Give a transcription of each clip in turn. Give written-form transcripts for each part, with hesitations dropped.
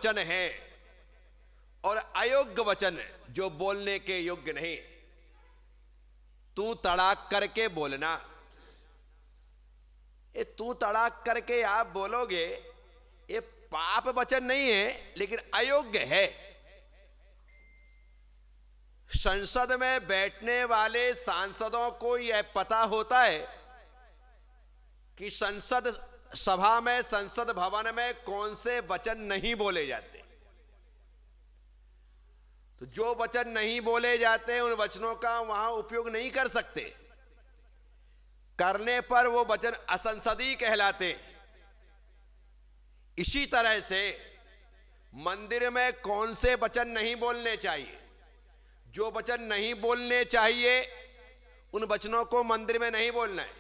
वचन हैं और अयोग्य वचन जो बोलने के योग्य नहीं, तू तड़ाक करके बोलना। ये तू तड़ाक करके आप बोलोगे, ये पाप वचन नहीं है लेकिन अयोग्य है। संसद में बैठने वाले सांसदों को यह पता होता है कि संसद सभा में, संसद भवन में कौन से वचन नहीं बोले जाते। तो जो वचन नहीं बोले जाते उन वचनों का वहां उपयोग नहीं कर सकते, करने पर वो वचन असंसदीय कहलाते। इसी तरह से मंदिर में कौन से वचन नहीं बोलने चाहिए, जो वचन नहीं बोलने चाहिए उन वचनों को मंदिर में नहीं बोलना है।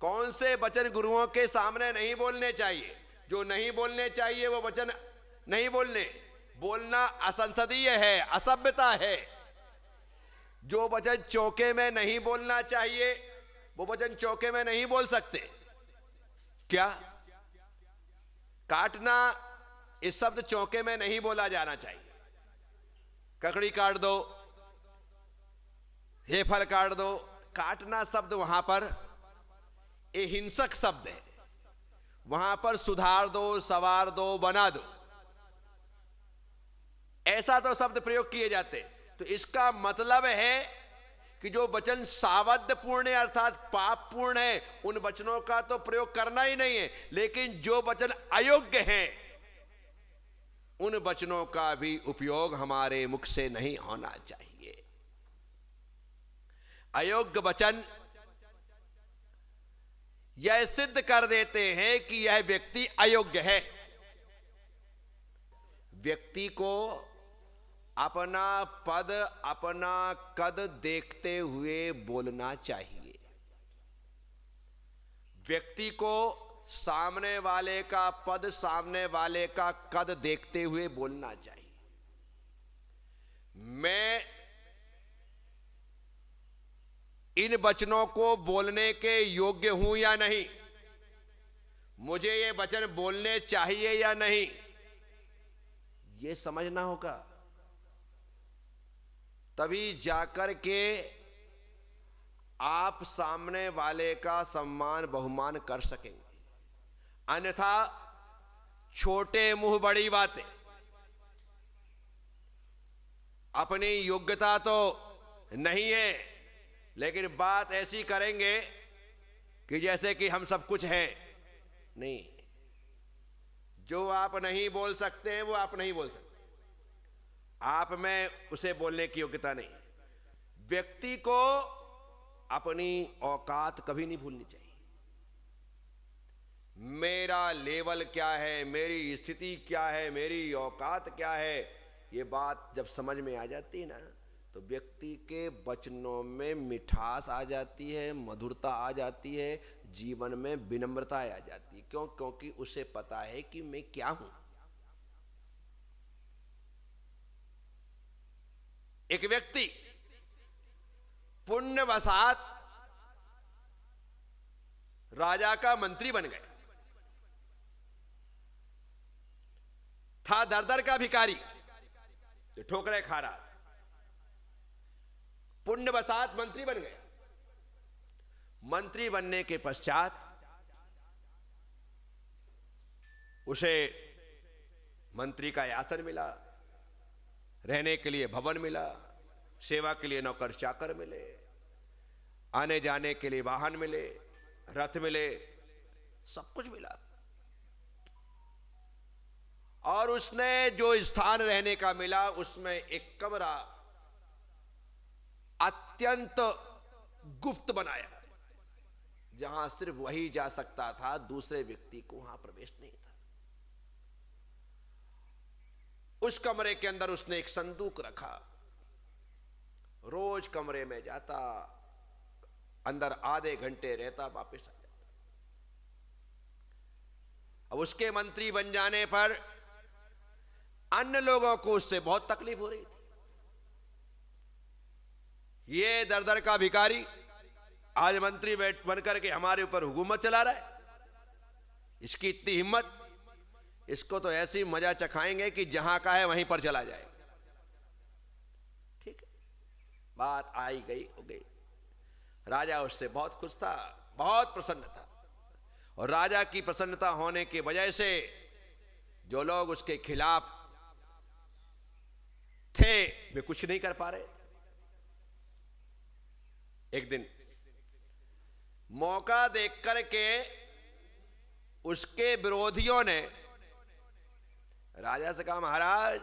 कौन से वचन गुरुओं के सामने नहीं बोलने चाहिए, जो नहीं बोलने चाहिए वो वचन नहीं बोलने। बोलना असंसदीय है, असभ्यता है। जो वचन चौके में नहीं बोलना चाहिए वो वचन चौके में नहीं बोल सकते। क्या? काटना, इस शब्द चौके में नहीं बोला जाना चाहिए। ककड़ी काट दो, हे फल काट दो, काटना शब्द वहां पर ये हिंसक शब्द है। वहां पर सुधार दो, सवार दो, बना दो, ऐसा तो शब्द प्रयोग किए जाते। तो इसका मतलब है कि जो वचन सावध्यपूर्ण है अर्थात पाप पूर्ण है, उन वचनों का तो प्रयोग करना ही नहीं है। लेकिन जो वचन अयोग्य हैं उन वचनों का भी उपयोग हमारे मुख से नहीं होना चाहिए। अयोग्य वचन यह सिद्ध कर देते हैं कि यह व्यक्ति अयोग्य है। व्यक्ति को अपना पद, अपना कद देखते हुए बोलना चाहिए। व्यक्ति को सामने वाले का पद, सामने वाले का कद देखते हुए बोलना चाहिए। मैं इन वचनों को बोलने के योग्य हूं या नहीं, मुझे ये वचन बोलने चाहिए या नहीं, ये समझना होगा। तभी जाकर के आप सामने वाले का सम्मान बहुमान कर सकेंगे। अन्यथा छोटे मुंह बड़ी बातें, अपनी योग्यता तो नहीं है लेकिन बात ऐसी करेंगे कि जैसे कि हम सब कुछ हैं। नहीं, जो आप नहीं बोल सकते हैं वो आप नहीं बोल सकते। आप में उसे बोलने की योग्यता नहीं। व्यक्ति को अपनी औकात कभी नहीं भूलनी चाहिए। मेरा लेवल क्या है, मेरी स्थिति क्या है, मेरी औकात क्या है, ये बात जब समझ में आ जाती है ना, तो व्यक्ति के वचनों में मिठास आ जाती है, मधुरता आ जाती है, जीवन में विनम्रता आ जाती है। क्यों? क्योंकि उसे पता है कि मैं क्या हूं। एक व्यक्ति पुण्यवशात राजा का मंत्री बन गया था, दर दर का भिखारी जो ठोकरें खा रहा था, पुण्यवशात मंत्री बन गया। मंत्री बनने के पश्चात उसे मंत्री का आसन मिला, रहने के लिए भवन मिला, सेवा के लिए नौकर चाकर मिले, आने जाने के लिए वाहन मिले, रथ मिले, सब कुछ मिला। और उसने जो स्थान रहने का मिला उसमें एक कमरा अत्यंत गुप्त बनाया, जहां सिर्फ वही जा सकता था, दूसरे व्यक्ति को वहां प्रवेश नहीं था। उस कमरे के अंदर उसने एक संदूक रखा। रोज कमरे में जाता, अंदर आधे घंटे रहता, वापस आ जाता। अब उसके मंत्री बन जाने पर अन्य लोगों को उससे बहुत तकलीफ हो रही थी। ये दर दर का भिखारी आज मंत्री बन करके हमारे ऊपर हुकूमत चला रहा है, इसकी इतनी हिम्मत इसको तो ऐसी मजा चखाएंगे कि जहां का है वहीं पर चला जाए। ठीक है, बात आई गई हो गई। राजा उससे बहुत खुश था, बहुत प्रसन्न था, और राजा की प्रसन्नता होने की वजह से जो लोग उसके खिलाफ थे वे कुछ नहीं कर पा रहे थे। एक दिन मौका देख करके उसके विरोधियों ने राजा से कहा, महाराज,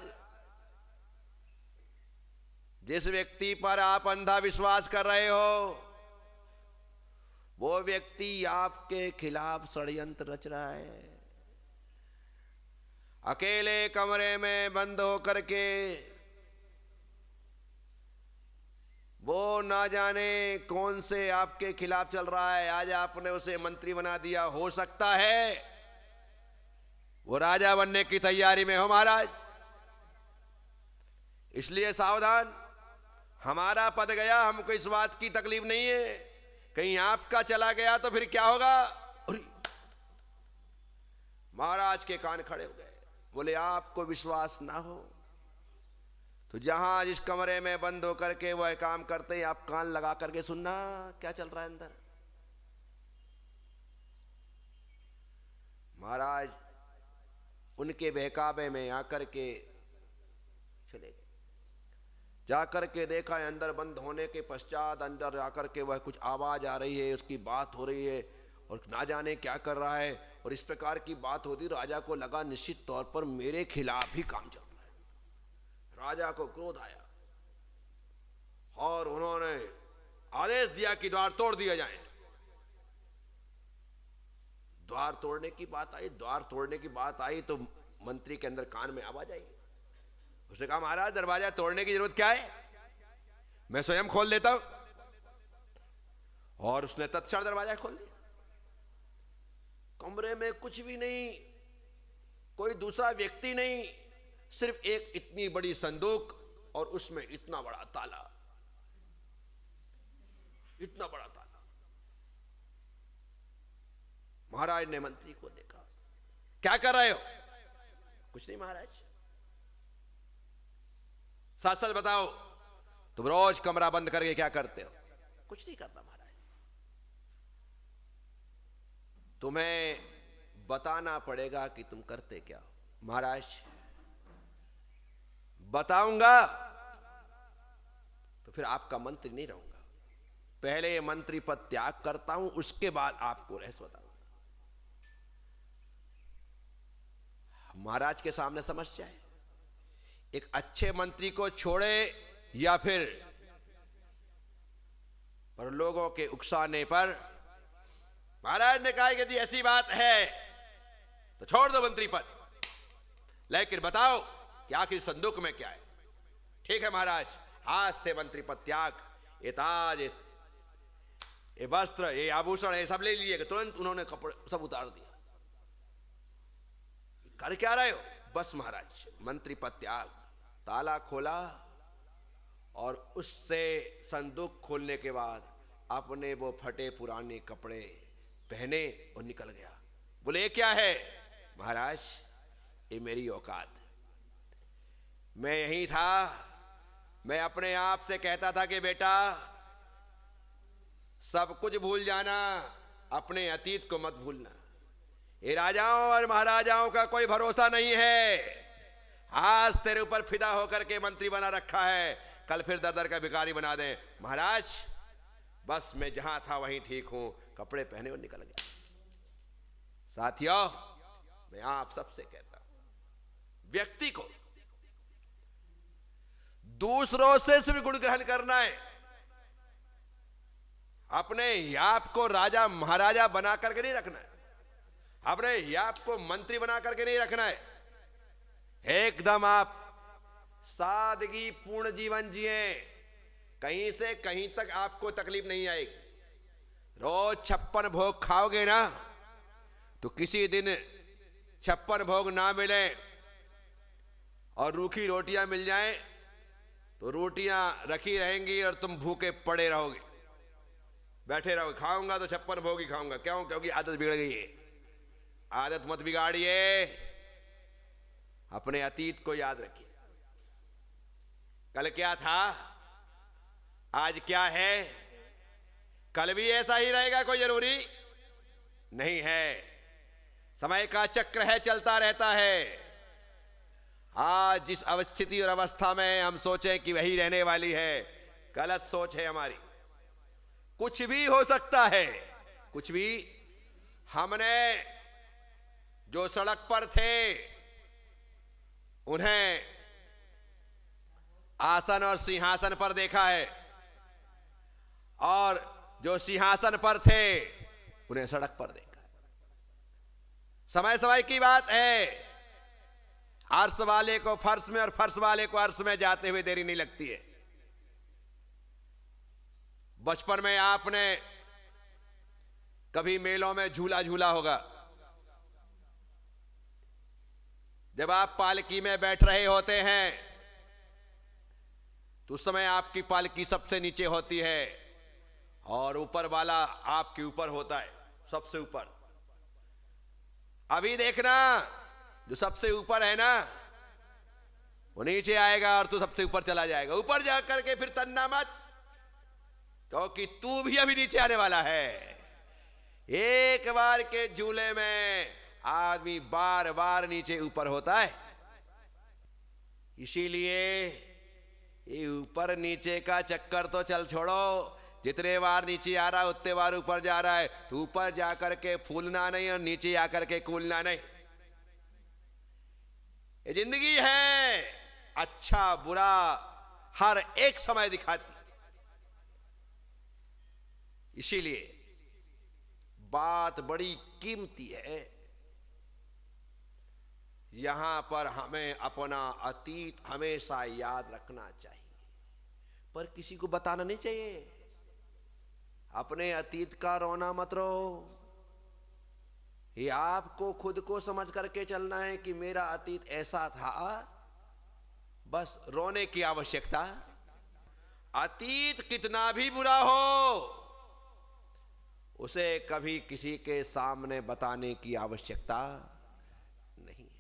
जिस व्यक्ति पर आप अंधा विश्वास कर रहे हो वो व्यक्ति आपके खिलाफ षड्यंत्र रच रहा है। अकेले कमरे में बंद होकर के वो ना जाने कौन से आपके खिलाफ चल रहा है। आज आपने उसे मंत्री बना दिया, हो सकता है वो राजा बनने की तैयारी में हो महाराज, इसलिए सावधान। हमारा पद गया, हमको इस बात की तकलीफ नहीं है, कहीं आपका चला गया तो फिर क्या होगा। महाराज के कान खड़े हो गए, बोले आपको विश्वास ना हो तो जहां जिस कमरे में बंद होकर के वह काम करते हैं आप कान लगा करके सुनना क्या चल रहा है अंदर। महाराज उनके बहकावे में आकर के चले गए। जाकर के देखा है अंदर बंद होने के पश्चात अंदर जाकर के वह कुछ आवाज आ रही है, उसकी बात हो रही है और ना जाने क्या कर रहा है, और इस प्रकार की बात होती। राजा को लगा निश्चित तौर पर मेरे खिलाफ ही काम चल रहा है। राजा को क्रोध आया और उन्होंने आदेश दिया कि द्वार तोड़ दिया जाए। द्वार तोड़ने की बात आई, द्वार तोड़ने की बात आई तो मंत्री के अंदर कान में आवाज आई। उसने कहा, महाराज दरवाजा तोड़ने की जरूरत क्या है, मैं स्वयं खोल देता हूं। और उसने तत्क्षण दरवाजा खोल दिया। कमरे में कुछ भी नहीं, कोई दूसरा व्यक्ति नहीं, सिर्फ एक इतनी बड़ी संदूक और उसमें इतना बड़ा ताला, इतना बड़ा ताला। महाराज ने मंत्री को देखा, क्या कर रहे हो? कुछ नहीं महाराज। साथ साथ बताओ, तुम रोज कमरा बंद करके क्या करते हो? कुछ नहीं करता महाराज। तुम्हें बताना पड़ेगा कि तुम करते क्या हो। महाराज बताऊंगा तो फिर आपका मंत्री नहीं रहूंगा, पहले ये मंत्री पद त्याग करता हूं, उसके बाद आपको रहस्य बताऊंगा। महाराज के सामने समस्या है, एक अच्छे मंत्री को छोड़े या फिर पर लोगों के उकसाने पर। महाराज ने कहा कि यदि ऐसी बात है तो छोड़ दो मंत्री पद, लेकिन बताओ कि आखिर संदूक में क्या है। ठीक है महाराज, आज से मंत्री पद त्याग, ये ताज, ये वस्त्र, ये आभूषण, ये सब ले लीजिएगा। तुरंत उन्होंने कपड़े सब उतार दिया। कर क्या रहे हो? बस महाराज मंत्री पद त्याग। ताला खोला और उससे संदूक खोलने के बाद अपने वो फटे पुराने कपड़े पहने और निकल गया। बोले ये क्या है? महाराज ये मेरी औकात, मैं यही था, मैं अपने आप से कहता था कि बेटा सब कुछ भूल जाना, अपने अतीत को मत भूलना। ये राजाओं और महाराजाओं का कोई भरोसा नहीं है। आज तेरे ऊपर फिदा होकर के मंत्री बना रखा है, कल फिर दर दर का भिखारी बना दे। महाराज बस मैं जहां था वहीं ठीक हूं। कपड़े पहने और निकल गया। साथियों, मैं आप सबसे कहता हूं, व्यक्ति को दूसरों से सिर्फ गुण ग्रहण करना है, अपने आप को राजा महाराजा बना करके नहीं रखना है, अपने आप को मंत्री बना करके नहीं रखना है। एकदम आप सादगी पूर्ण जीवन जिए, कहीं से कहीं तक आपको तकलीफ नहीं आएगी। रोज 56 भोग खाओगे ना, तो किसी दिन 56 भोग ना मिले और रूखी रोटियां मिल जाएं तो रोटियां रखी रहेंगी और तुम भूखे पड़े रहोगे, बैठे रहोगे। खाऊंगा तो 56 भोग ही खाऊंगा। क्यों? क्योंकि आदत बिगड़ गई है। आदत मत बिगाड़िए, अपने अतीत को याद रखिए। कल क्या था, आज क्या है, कल भी ऐसा ही रहेगा, कोई जरूरी नहीं है। समय का चक्र है, चलता रहता है। आज जिस अवस्थिति और अवस्था में हम सोचें कि वही रहने वाली है, गलत सोच है हमारी। कुछ भी हो सकता है, कुछ भी। हमने जो सड़क पर थे उन्हें आसन और सिंहासन पर देखा है, और जो सिंहासन पर थे उन्हें सड़क पर देखा है। समय समय की बात है। अर्श वाले को फर्श में और फर्श वाले को अर्श में जाते हुए देरी नहीं लगती है। बचपन में आपने कभी मेलों में झूला झूला होगा। जब आप पालकी में बैठ रहे होते हैं तो उस समय आपकी पालकी सबसे नीचे होती है और ऊपर वाला आपके ऊपर होता है, सबसे ऊपर। अभी देखना, जो सबसे ऊपर है ना वो नीचे आएगा और तू सबसे ऊपर चला जाएगा। ऊपर जाकर के फिर तन्ना मत, क्योंकि तू भी अभी नीचे आने वाला है। एक बार के झूले में आदमी बार बार नीचे ऊपर होता है। इसीलिए ये ऊपर नीचे का चक्कर तो चल छोड़ो। जितने बार नीचे आ रहा है उतने बार ऊपर जा रहा है। तो ऊपर जाकर के फूलना नहीं और नीचे आकर के कूलना नहीं। ये जिंदगी है, अच्छा बुरा हर एक समय दिखाती। इसीलिए बात बड़ी कीमती है। यहां पर हमें अपना अतीत हमेशा याद रखना चाहिए, पर किसी को बताना नहीं चाहिए। अपने अतीत का रोना मत रो। ये आपको खुद को समझ करके चलना है कि मेरा अतीत ऐसा था, बस रोने की आवश्यकता। अतीत कितना भी बुरा हो उसे कभी किसी के सामने बताने की आवश्यकता नहीं है,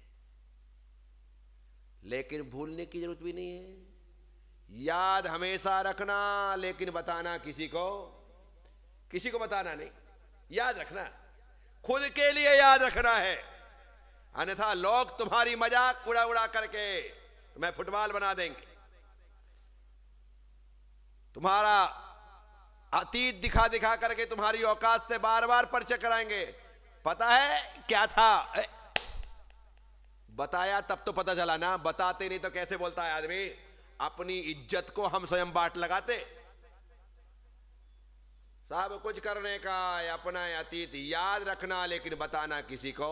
लेकिन भूलने की जरूरत भी नहीं है। याद हमेशा रखना, लेकिन बताना किसी को बताना नहीं। याद रखना, खुद के लिए याद रखना है। अन्यथा लोग तुम्हारी मजाक उड़ा उड़ा करके तुम्हें फुटबॉल बना देंगे। तुम्हारा अतीत दिखा दिखा करके तुम्हारी औकात से बार बार परिचय कराएंगे। पता है क्या था, बताया तब तो पता चला ना। बताते नहीं तो कैसे बोलता है आदमी। अपनी इज्जत को हम स्वयं बाट लगाते। सब कुछ करने का अपना अतीत याद रखना, लेकिन बताना किसी को